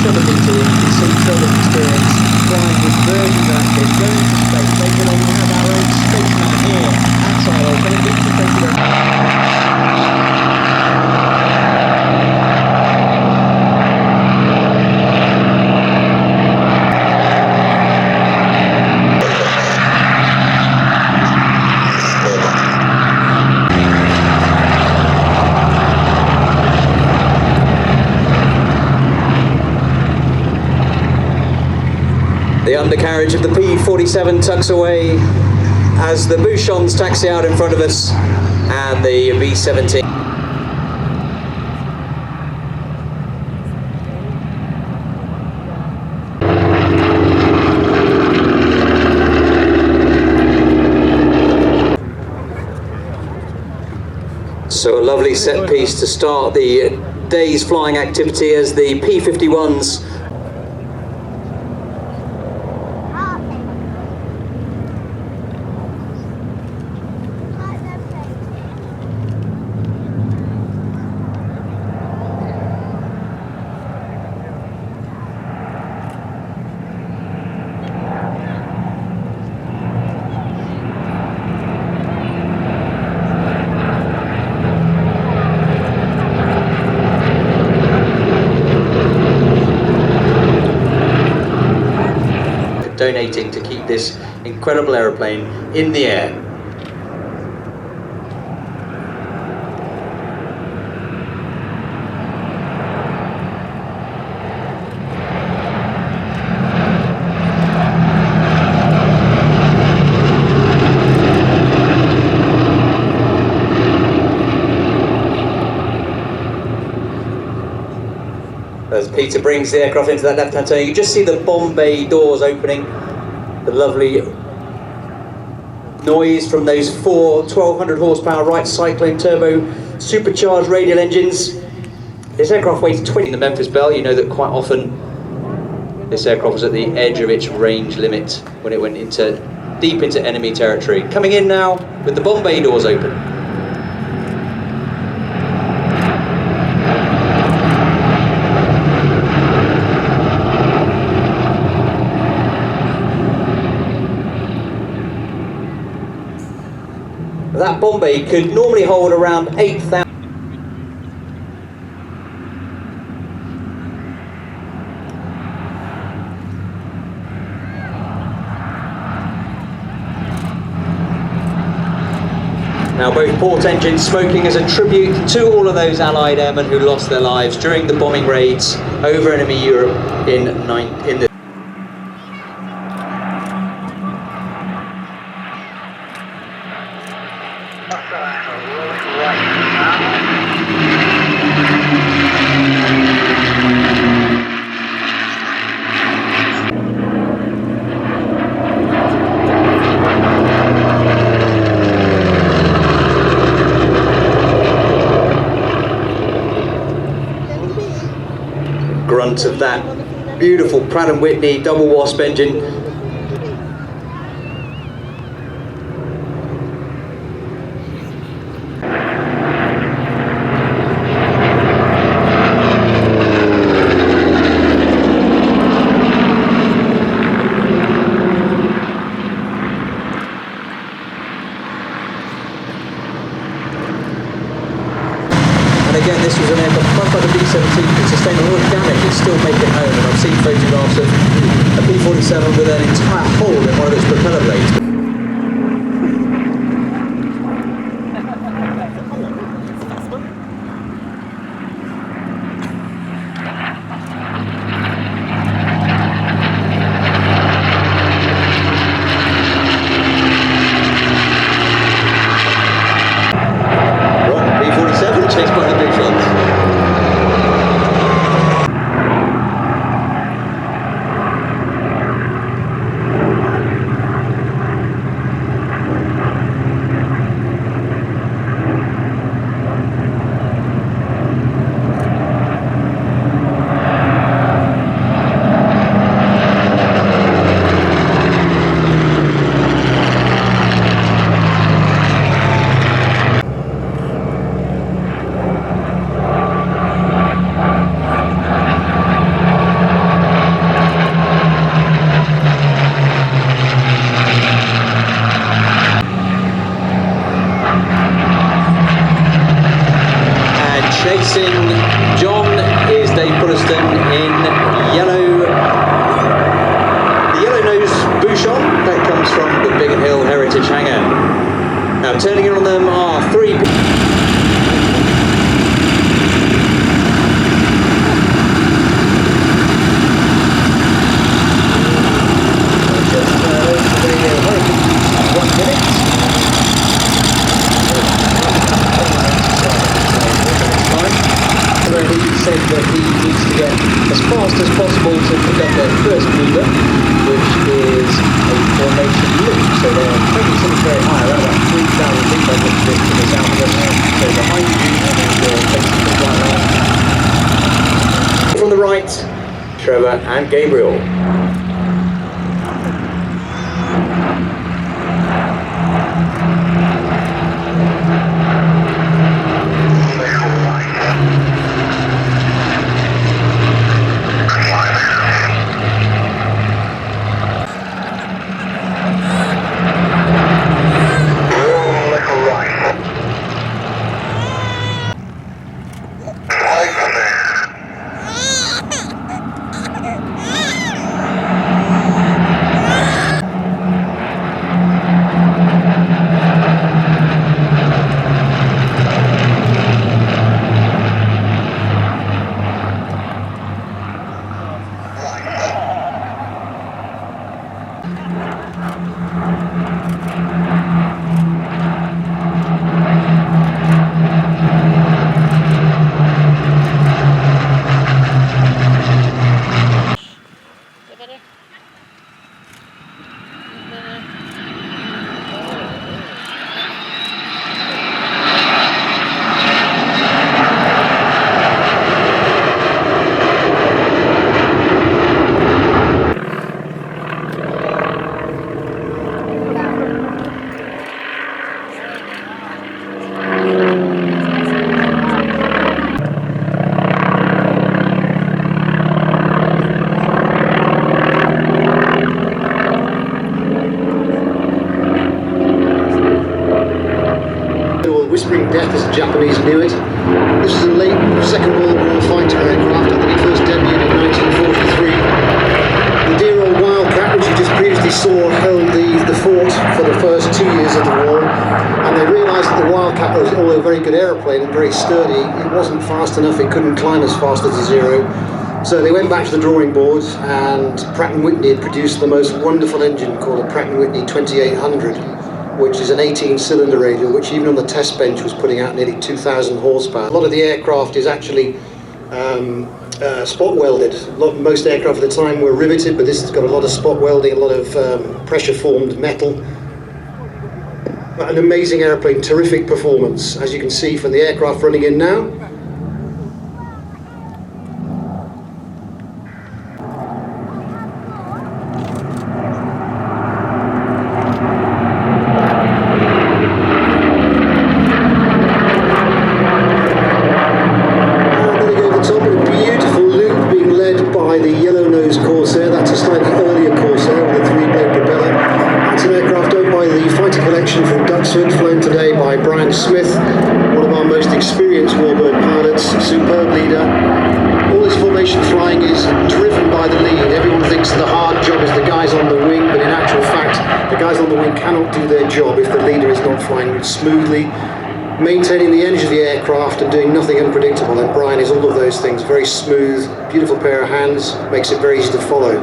other meter in, you can see Phil's experience flying with Virgin active, going to space. Later on, we have our own spaceman here at Sywell, going to meet the president. The undercarriage of the P-47 tucks away as the Mustangs taxi out in front of us, and the B-17. So a lovely set piece to start the day's flying activity as the P-51s donating to keep this incredible aeroplane in the air. As Peter brings the aircraft into that left-hand turn, you can just see the bomb bay doors opening. The lovely noise from those four 1200 horsepower Wright Cyclone turbo supercharged radial engines. This aircraft weighs 20 in the Memphis Belle. You know that quite often this aircraft was at the edge of its range limit when it went deep into enemy territory. Coming in now with the bomb bay doors open. That bomb bay could normally hold around 8,000. Now both port engines smoking as a tribute to all of those Allied airmen who lost their lives during the bombing raids over enemy Europe in the grunt of that beautiful Pratt & Whitney double wasp engine. Again, this was an aircraft run by the B-17 that sustained a lot of damage. It's still making home, and I've seen photographs of a P-47 with an entire hole in one of its propeller blades. in John is Dave Pulliston in yellow. The yellow nose Bouchon, that comes from the Biggin Hill Heritage Hangar. Now turning in on them are three. Said that he needs to get as fast as possible to pick up their first mover, which is a formation loop. So they're taking something very high, around about 3,000 feet by looking at this outlet. So behind you, and then you're facing the right line. From the right, Trevor and Gabriel. Whispering death as the Japanese knew it. This was a late Second World War fighter aircraft. I think it first debuted in 1943. The dear old Wildcat, which you just previously saw, held the fort for the first 2 years of the war, and they realised that the Wildcat was, although a very good aeroplane and very sturdy, it wasn't fast enough, it couldn't climb as fast as the Zero. So they went back to the drawing board, and Pratt & Whitney had produced the most wonderful engine called a Pratt & Whitney 2800. Which is an 18-cylinder radial, which even on the test bench was putting out nearly 2,000 horsepower. A lot of the aircraft is actually spot welded. Most aircraft at the time were riveted, but this has got a lot of spot welding, a lot of pressure-formed metal. But an amazing airplane, terrific performance, as you can see from the aircraft running in now. The yellow-nosed Corsair, that's a slightly earlier Corsair with a 3-blade propeller. That's an aircraft owned by the fighter collection from Duxford, flown today by Brian Smith, one of our most experienced Warbird pilots, superb leader. All this formation flying is driven by the lead. Everyone thinks the hard job is the guys on the wing, but in actual fact, the guys on the wing cannot do their job if the leader is not flying smoothly, maintaining the energy of the aircraft and doing nothing unpredictable. And Brian is all of those things, very smooth, beautiful pair of hands, makes it very easy to follow.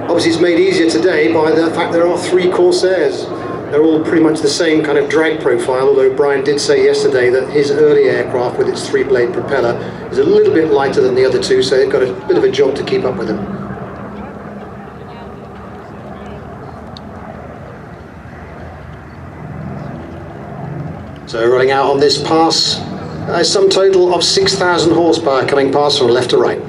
Obviously it's made easier today by the fact there are 3 Corsairs. They're all pretty much the same kind of drag profile, although Brian did say yesterday that his early aircraft with its 3-blade propeller is a little bit lighter than the other 2, so they've got a bit of a job to keep up with them. So running out on this pass, a sum total of 6,000 horsepower coming past from left to right.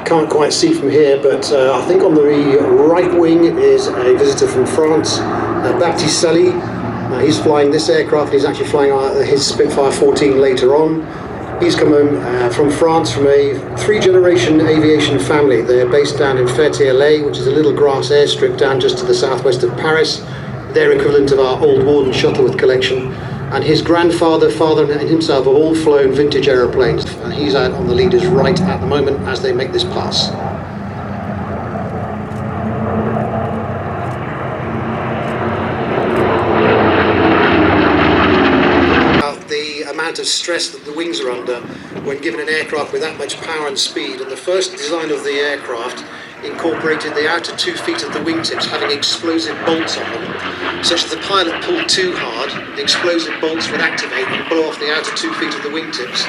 Can't quite see from here, but I think on the right wing is a visitor from France, Baptiste Sully, He's flying this aircraft. He's actually flying his Spitfire 14 later on. He's come home from France from a 3-generation aviation family. They're based down in Ferté-l'Aix, which is a little grass airstrip down just to the southwest of Paris. Their equivalent of our old Warden Shuttleworth collection. And his grandfather, father and himself have all flown vintage aeroplanes. And he's out on the leader's right at the moment as they make this pass. The amount of stress that the wings are under when given an aircraft with that much power and speed, and the first design of the aircraft incorporated the outer 2 feet of the wingtips having explosive bolts on them, such that the pilot pulled too hard, the explosive bolts would activate and blow off the outer 2 feet of the wingtips,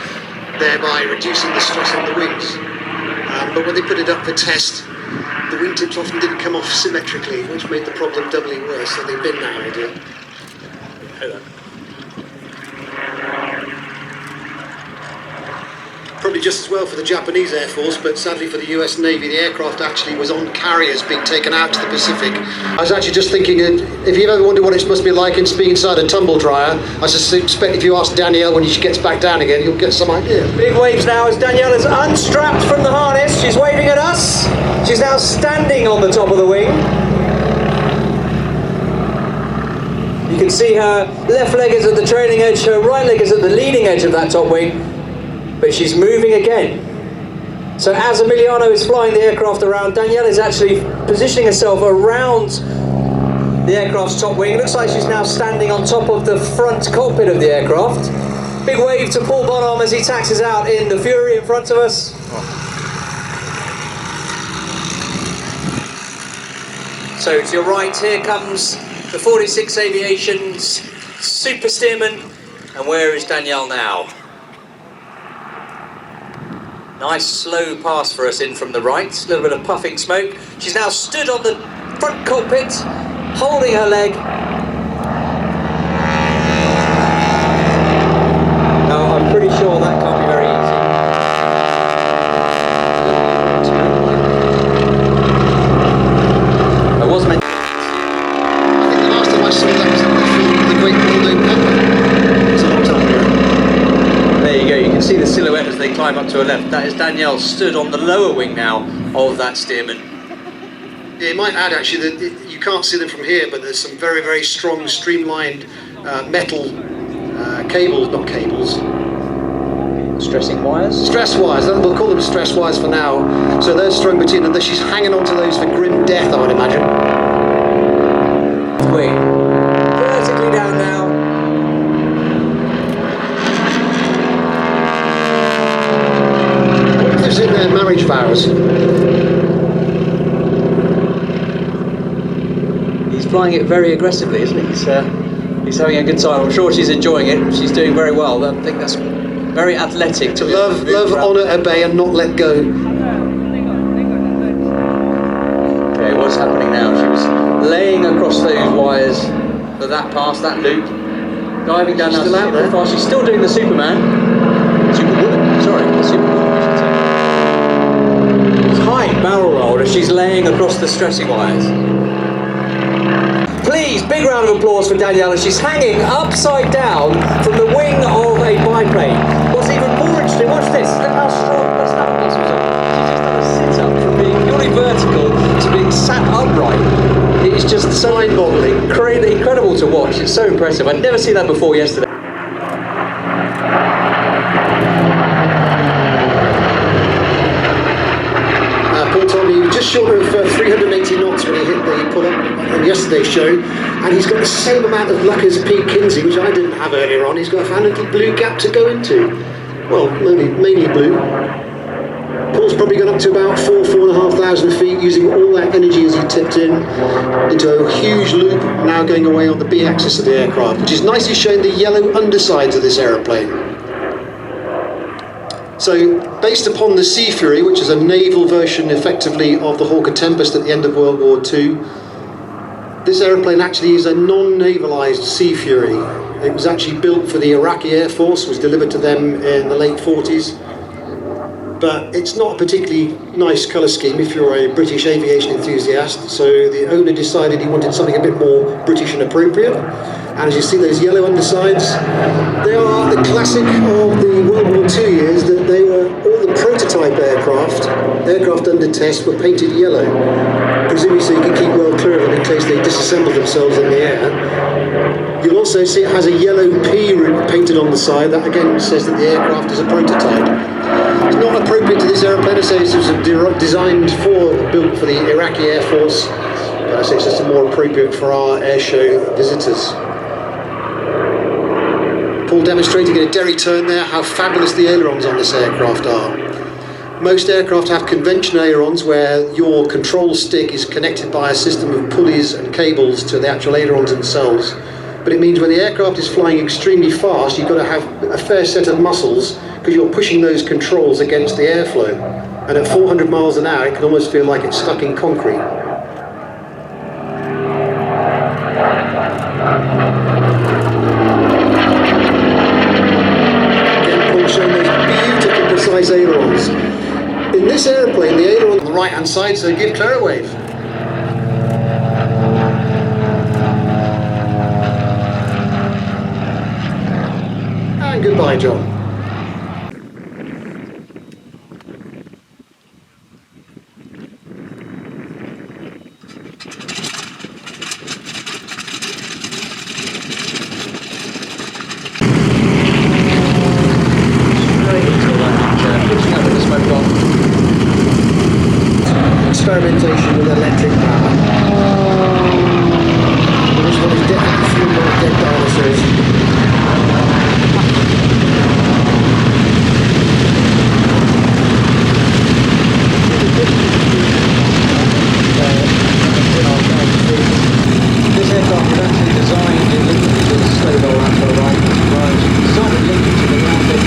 thereby reducing the stress on the wings. But when they put it up for test, the wingtips often didn't come off symmetrically, which made the problem doubly worse, so they bin that idea. Hello. Probably just as well for the Japanese Air Force, but sadly for the US Navy, the aircraft actually was on carriers being taken out to the Pacific. I was actually just thinking, if you've ever wondered what it must be like in being inside a tumble dryer, I suspect if you ask Danielle when she gets back down again, you'll get some idea. Big waves now as Danielle is unstrapped from the harness. She's waving at us. She's now standing on the top of the wing. You can see her left leg is at the trailing edge, her right leg is at the leading edge of that top wing. But she's moving again. So as Emiliano is flying the aircraft around, Danielle is actually positioning herself around the aircraft's top wing. It looks like she's now standing on top of the front cockpit of the aircraft. Big wave to Paul Bonhomme as he taxis out in the Fury in front of us. So to your right, here comes the 46 Aviation's Super Steerman. And where is Danielle now? Nice slow pass for us in from the right, a little bit of puffing smoke. She's now stood on the front cockpit, holding her leg. Now I'm pretty sure that can't be very easy. I was meant. I think the last time I saw that was in the film of the Great Well-Known Pepper. It's a long time ago. There you go, you can see the silhouette as they climb up to her left. That is Danielle stood on the lower wing now of that Steerman. Yeah, you might add actually that you can't see them from here, but there's some very, very strong streamlined metal cables, not cables. Stressing wires? Stress wires, we'll call them stress wires for now. So they're strung between them, she's hanging onto those for grim death, I would imagine. Wing. Vertically down now. In their marriage vows. He's flying it very aggressively, isn't he? He's having a good time. I'm sure she's enjoying it. She's doing very well. I think that's very athletic. To love, honour, obey and not let go. Okay, what's happening now? She was laying across those wires for that pass, that loop. Diving down now. Still out there. Fast. She's still doing the Superman. Superwoman. Sorry, the Superwoman, I should say. High barrel roll as she's laying across the stressing wires. Please, big round of applause for Danielle as she's hanging upside down from the wing of a biplane. What's even more interesting, watch this, look how strong the snap muscles are. She's just done a sit-up from being purely vertical to being sat upright. It is just so mind-boggling, incredible to watch. It's so impressive. I'd never seen that before yesterday. Paul told me he was just short of 380 knots when he hit the pull-up on yesterday's show, and he's got the same amount of luck as Pete Kinsey, which I didn't have earlier on. He's got a little blue gap to go into. Well, mainly blue. Paul's probably gone up to about 4,500 feet, using all that energy as he tipped into a huge loop, now going away on the B-axis of the aircraft, which is nicely showing the yellow undersides of this aeroplane. So, based upon the Sea Fury, which is a naval version effectively of the Hawker Tempest at the end of World War II, this aeroplane actually is a non-navalised Sea Fury. It was actually built for the Iraqi Air Force, was delivered to them in the late 40s. But it's not a particularly nice colour scheme if you're a British aviation enthusiast, so the owner decided he wanted something a bit more British and appropriate. And as you see those yellow undersides, they are the classic of the World War II years, that they were all the prototype aircraft under test were painted yellow, presumably so you can keep well clear of them in case they disassemble themselves in the air. You'll also see it has a yellow P painted on the side. That again says that the aircraft is a prototype. It's not appropriate to this aeroplane. I say it was built for the Iraqi Air Force, but I say it's just more appropriate for our airshow visitors. Paul demonstrating in a derry turn there how fabulous the ailerons on this aircraft are. Most aircraft have conventional ailerons where your control stick is connected by a system of pulleys and cables to the actual ailerons themselves. But it means when the aircraft is flying extremely fast, you've got to have a fair set of muscles because you're pushing those controls against the airflow. And at 400 miles an hour, it can almost feel like it's stuck in concrete. Again, Paul showing those beautiful precise ailerons. In this airplane, the aileron on the right-hand side, so give Claire a wave. And goodbye, John. Experimentation with electric power. This one is definitely fuel more dead dinosaurs. This aircraft was actually designed in Lincoln to slow roll out for a ride. Designed in Lincoln to the round bed,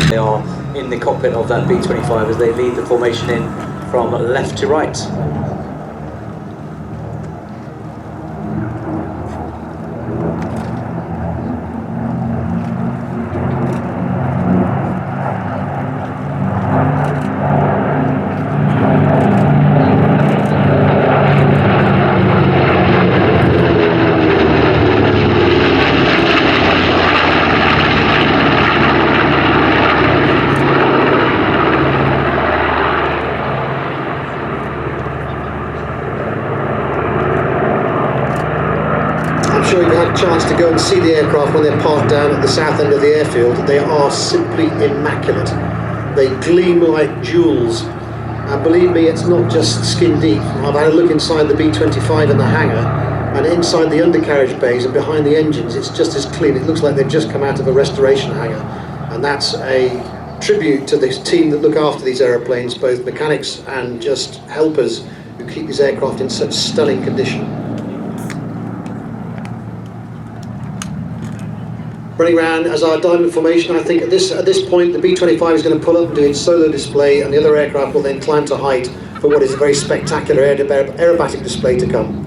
They are in the cockpit of that B-25 as they lead the formation in from left to right. I'm sure you've had a chance to go and see the aircraft when they're parked down at the south end of the airfield. They are simply immaculate. They gleam like jewels. And believe me, it's not just skin deep. I've had a look inside the B-25 in the hangar, and inside the undercarriage bays and behind the engines, it's just as clean. It looks like they've just come out of a restoration hangar. And that's a tribute to this team that look after these aeroplanes, both mechanics and just helpers who keep these aircraft in such stunning condition. Running around as our diamond formation, I think at this point the B-25 is going to pull up and do its solo display, and the other aircraft will then climb to height for what is a very spectacular aerobatic display to come.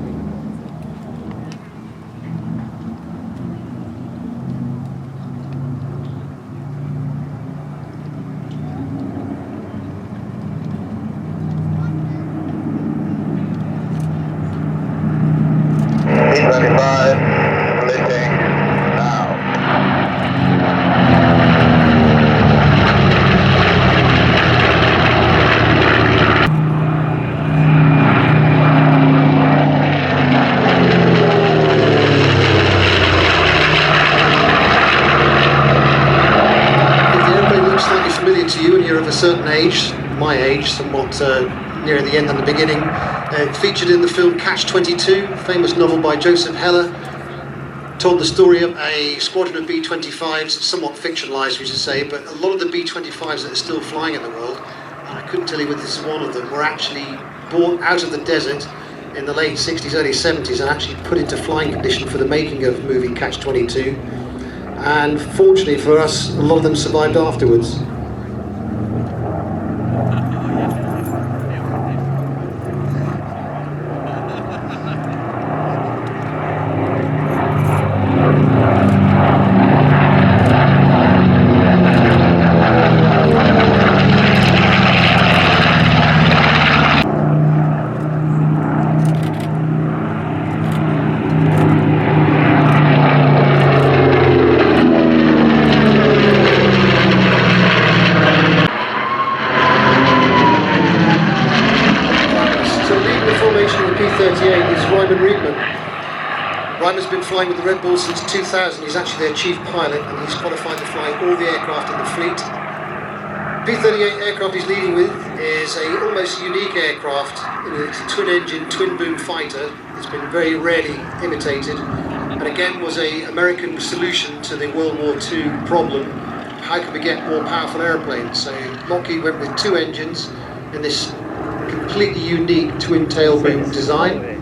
B-25, lifting now. Familiar to you and you're of a certain age, my age, somewhat near the end than the beginning. Featured in the film Catch-22, famous novel by Joseph Heller. told the story of a squadron of B-25s, somewhat fictionalised, we should say, but a lot of the B-25s that are still flying in the world, and I couldn't tell you whether this is one of them, were actually brought out of the desert in the late 60s, early 70s, and actually put into flying condition for the making of the movie Catch-22. And fortunately for us, a lot of them survived afterwards. Ryman's been flying with the Red Bull since 2000. He's actually their chief pilot, and he's qualified to fly all the aircraft in the fleet. P-38 aircraft he's leading with is a almost unique aircraft. It's a twin-engine, twin-boom fighter. It's been very rarely imitated, and again was an American solution to the World War II problem. How can we get more powerful airplanes? So Lockheed went with two engines in this completely unique twin-tail boom design.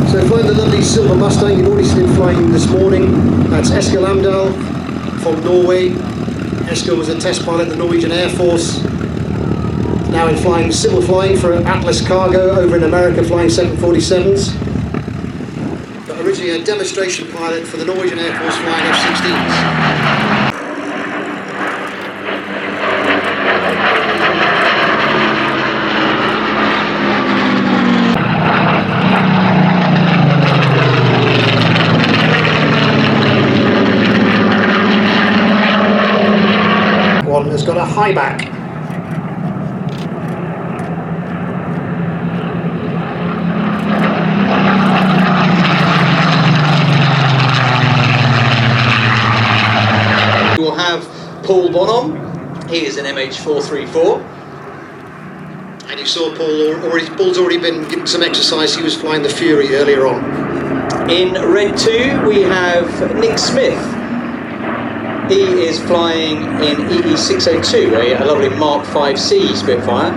So flying the lovely silver Mustang, you've already seen him flying this morning. That's Eskil Amdal from Norway. Eskil was a test pilot at the Norwegian Air Force. Now in flying civil flying for Atlas Cargo over in America, flying 747s. But originally a demonstration pilot for the Norwegian Air Force flying F-16s. One has got a high back. We will have Paul Bonhomme. He is an MH434. And you saw Paul's already been given some exercise. He was flying the Fury earlier on. In Red 2 we have Nick Smith. He is flying in EE602, a lovely Mark 5C Spitfire.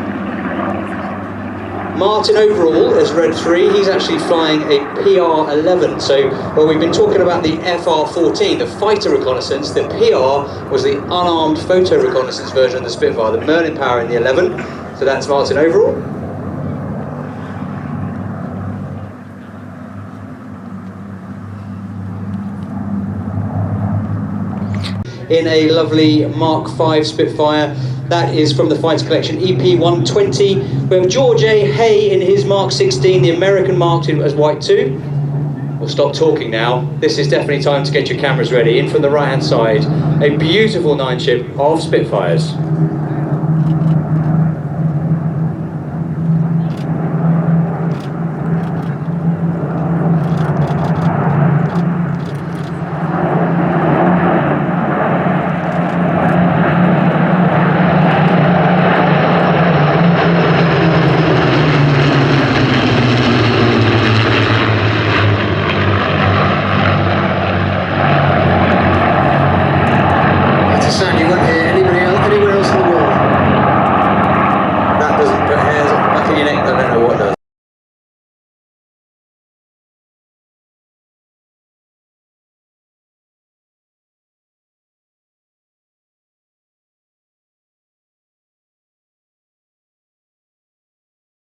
Martin Overall is Red 3, he's actually flying a PR11. So, well, we've been talking about the FR14, the fighter reconnaissance. The PR was the unarmed photo reconnaissance version of the Spitfire, the Merlin power in the 11. So that's Martin Overall. In a lovely Mark 5 Spitfire. That is from the fighter collection EP120. We have George A. Hay in his Mark 16, the American Mark II as White 2. We'll stop talking now. This is definitely time to get your cameras ready. In from the right hand side, a beautiful 9 ship of Spitfires.